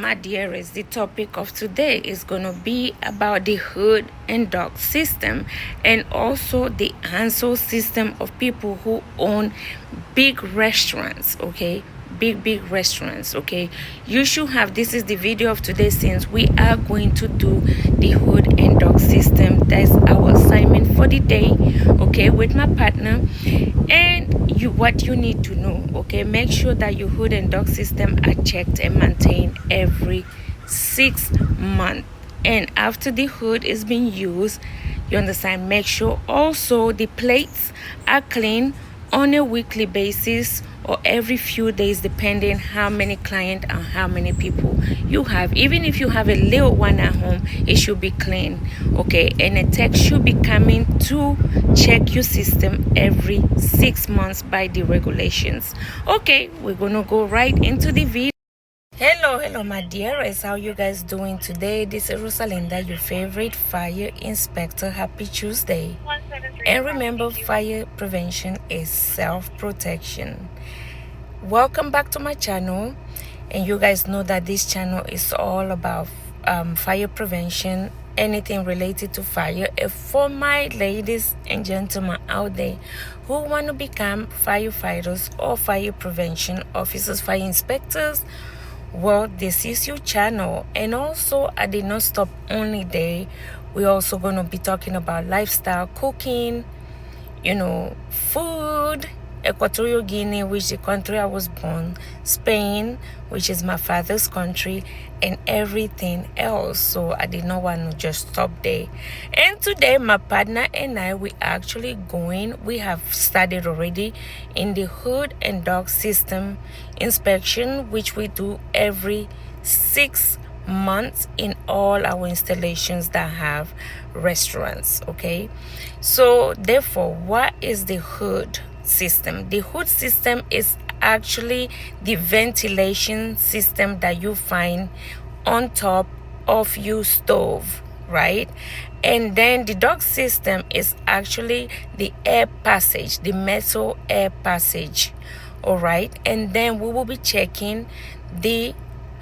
my dearest, the topic of today is going to be about the hood and duct system, and also the answer system of people who own big restaurants. Okay, big restaurants. Okay, you should have, this is the video of today, since we are going to do the hood and duct system. That's our assignment for the day, okay, with my partner. And what you need to know, okay, make sure that your hood and duct system are checked and maintained every 6 months. And after the hood is being used, you understand, make sure also the plates are clean on a weekly basis or every few days, depending how many clients and how many people you have. Even if you have a little one at home, it should be clean, okay? And a tech should be coming to check your system every 6 months by the regulations. Okay, we're gonna go right into the video. Hello my dearest, how you guys doing today? This is Rosalinda, your favorite fire inspector. Happy Tuesday. And remember, fire prevention is self-protection. Welcome back to my channel, and you guys know that this channel is all about fire prevention, anything related to fire. And for my ladies and gentlemen out there who want to become firefighters or fire prevention officers, fire inspectors, well, this is your channel. And also, I did not stop only there. We're also going to be talking about lifestyle, cooking, you know, food, Equatorial Guinea, which is the country I was born, Spain, which is my father's country, and everything else. So I did not want to just stop there. And today, my partner and I, we have started already in the hood and duct system inspection, which we do every 6 months in all our installations that have restaurants. Okay, so therefore, what is the hood system? The hood system is actually the ventilation system that you find on top of your stove, right? And then the duct system is actually the air passage, the metal air passage. All right, and then we will be checking the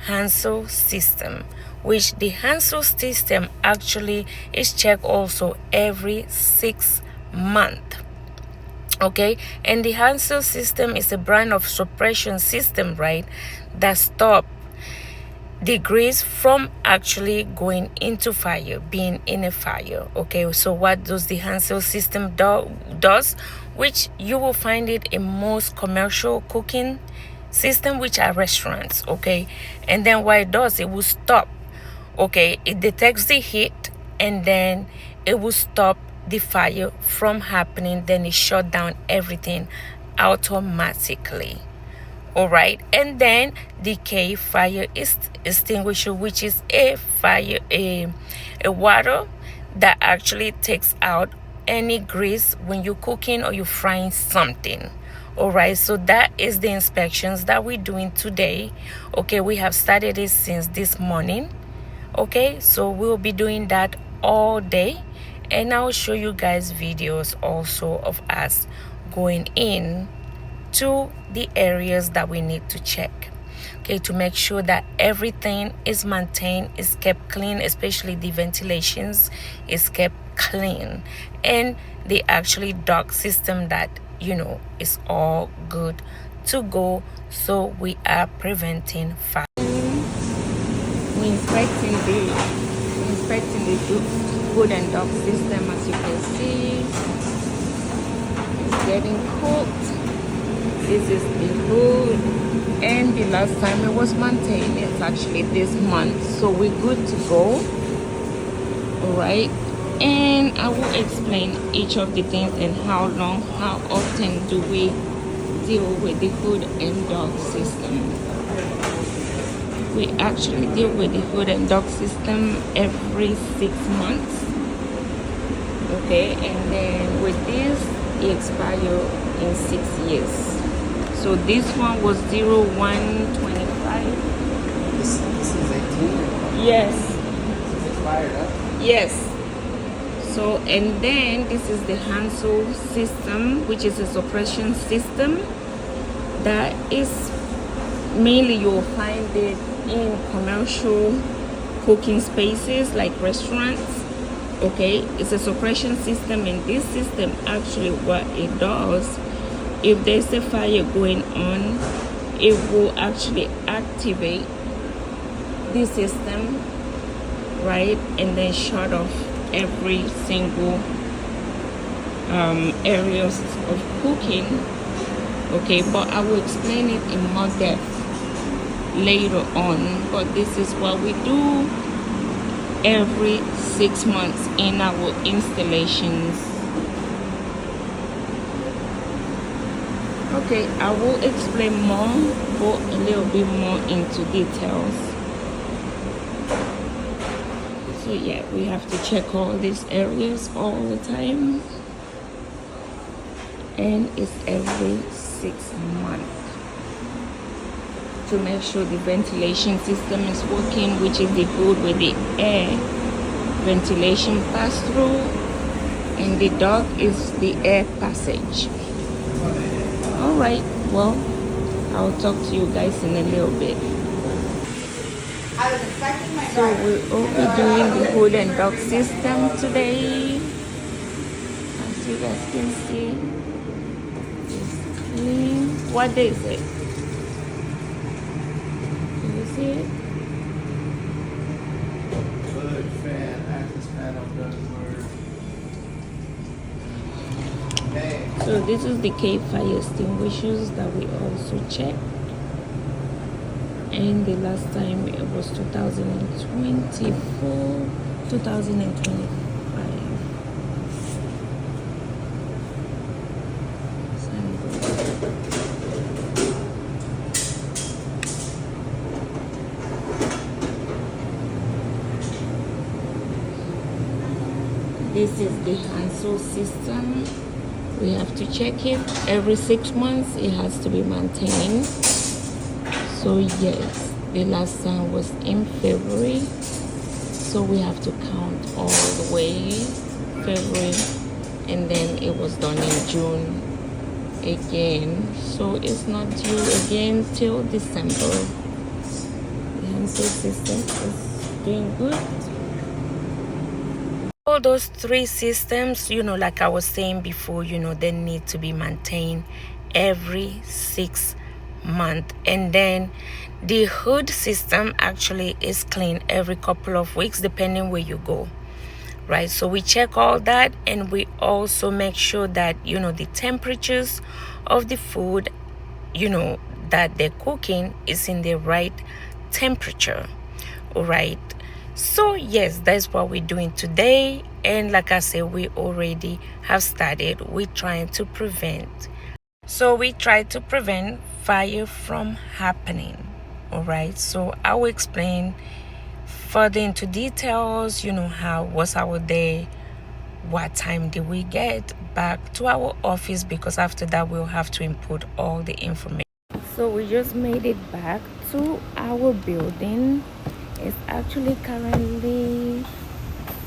Hansel system, which the Hansel system actually is checked also every 6 months. Okay, and the Hansel system is a brand of suppression system, right, that stop the grease from actually going into fire, being in a fire. Okay, so what does the Hansel system does, which you will find it in most commercial cooking system, which are restaurants. Okay, and then what it does, it will stop. Okay, it detects the heat, and then it will stop the fire from happening. Then it shut down everything automatically. All right, and then the K fire extinguisher, which is a water that actually takes out any grease when you're cooking or you're frying something. All right, so that is the inspections that we're doing today. Okay, we have started it since this morning. Okay, so we'll be doing that all day, and I'll show you guys videos also of us going in to the areas that we need to check, okay, to make sure that everything is maintained, is kept clean, especially the ventilations is kept clean, and the actually duct system that, you know, is all good to go. So we are preventing fire. We're inspecting the hood and duct system. As you can see, it's getting cooked. This is the hood, and the last time it was maintained, it's actually this month, so we're good to go. All right, and I will explain each of the things and how often do we deal with the hood and duct system. We actually deal with the hood and duct system every 6 months. Okay, and then with this, it expires in 6 years. So this one was 0125. This is 18? Yes. This is expired, huh? Yes. So, and then this is the Hansel system, which is a suppression system that is mainly, you'll find it in commercial cooking spaces like restaurants. Okay, it's a suppression system, and this system actually what it does, if there's a fire going on, it will actually activate this system, right, and then shut off every single areas of cooking. Okay, but I will explain it in more depth later on. But this is what we do every 6 months in our installations. Okay, I will explain more, go a little bit more into details. So yeah, we have to check all these areas all the time, and it's every 6 months to make sure the ventilation system is working, which is the hood with the air ventilation pass through, and the duct is the air passage. All right, well, I'll talk to you guys in a little bit. So we'll be doing the hood and duct system today. As you guys can see, it's clean. What day is it? Can you see it? Hood, fan, access panel, ductwork. Okay. So this is the K fire extinguishers that we also checked. And the last time it was 2024, 2025. This is the Hansel system. We have to check it every 6 months. It has to be maintained. So yes, the last time was in February. So we have to count all the way February, and then it was done in June again. So it's not due again till December. The Hansel system is doing good. All those 3 systems, like I was saying before, they need to be maintained every 6 months. And then the hood system actually is cleaned every couple of weeks, depending where you go, right? So we check all that, and we also make sure that, the temperatures of the food, that they're cooking is in the right temperature, all right? So yes, that's what we're doing today. And like I said, we already have started. We're trying to prevent. So we try to prevent fire from happening. All right. So I will explain further into details, how was our day, what time did we get back to our office, because after that we'll have to input all the information. So we just made it back to our building. It's actually currently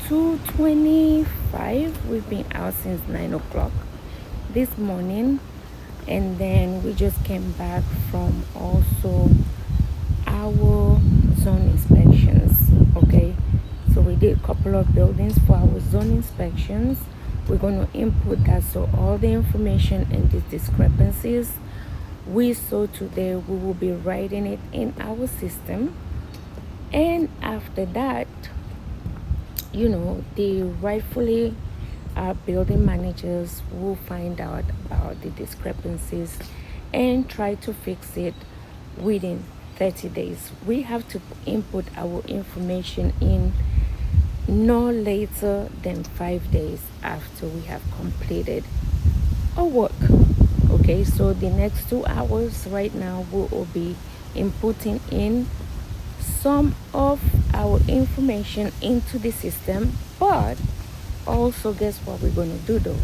2:25. We've been out since 9 o'clock this morning, and then we just came back from also our zone inspections. Okay, so we did a couple of buildings for our zone inspections. We're going to input that, so all the information and the discrepancies we saw today, we will be writing it in our system. And after that, the rightfully building managers will find out about the discrepancies and try to fix it within 30 days. We have to input our information in no later than 5 days after we have completed our work. Okay, so the next 2 hours right now we will be inputting in some of our information into the system. But also, guess what we're going to do though?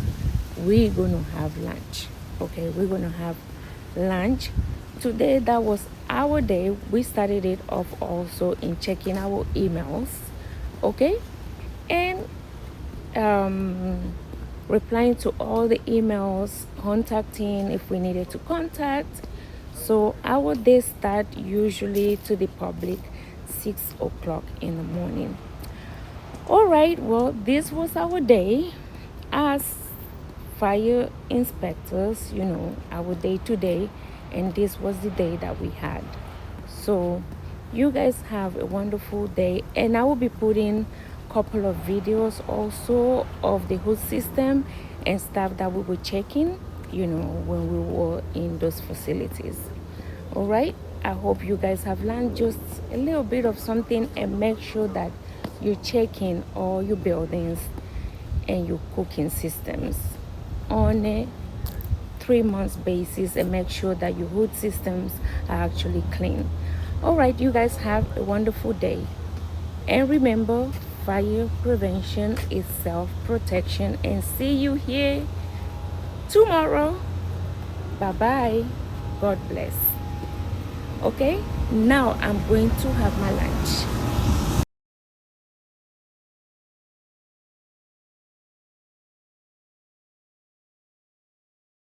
We're going to have lunch. Okay, we're going to have lunch today. That was our day. We started it off also in checking our emails, okay, and replying to all the emails, contacting if we needed to contact. So our day start usually to the public 6 o'clock in the morning. All right, well, this was our day as fire inspectors, our day to day, and this was the day that we had. So you guys have a wonderful day, and I will be putting a couple of videos also of the hood system and stuff that we were checking, when we were in those facilities. All right, I hope you guys have learned just a little bit of something, and make sure that you're checking all your buildings and your cooking systems on a 3 months basis, and make sure that your hood systems are actually clean. All right, you guys have a wonderful day, and remember, fire prevention is self-protection, and see you here tomorrow. Bye bye. God bless. Okay, now I'm going to have my lunch.